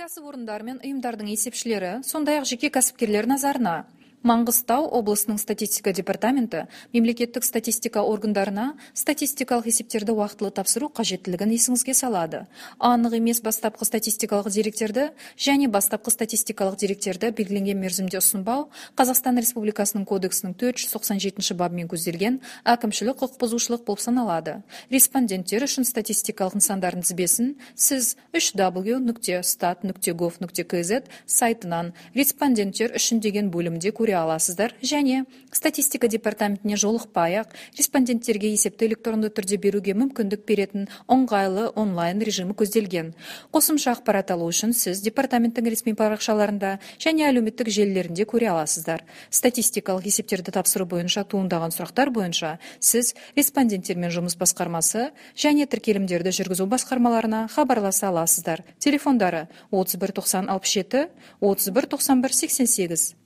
Кәсіпорындар мен ұйымдардың есепшілері, сондай-ақ жеке кәсіпкерлер назарына. Маңғыстау облысының статистика департаменті мемлекеттік статистика органдарына статистикалық есептерді уақытылы тапсыру қажеттілігін есіңізге салады. Анық емес бастапқы статистикалық деректерді және бастапқы статистикалық деректерді белгіленген мерзімде ұсынбау Қазақстан Республикасының кодексінің 497 бабымен көзделген әкімшілік құқық бұзушылық болып саналады. Респонденттер үшін статистикалық нысандардың тізбесін сіз www.stat.gov.kz сайтынан респонденттер үшін деген бөлімде көре аласыздар және статистика департаментіне жолықпай-ақ респонденттерге есепті электронды түрде беруге мүмкіндік беретін ыңғайлы онлайн режимі көзделген. Қосымша ақпарат алу үшін сіз департаменттің ресми парақшаларында және әлеуметтік желілерінде көре аласыздар. Статистикалық есептерді тапсыру бойынша туындаған сұрақтар бойынша сіз респонденттермен жұмыс басқармасы және тіркелімдерді жүргізу басқармаларына хабарласа аласыздар. Телефондары 31 90 67 31 91 88.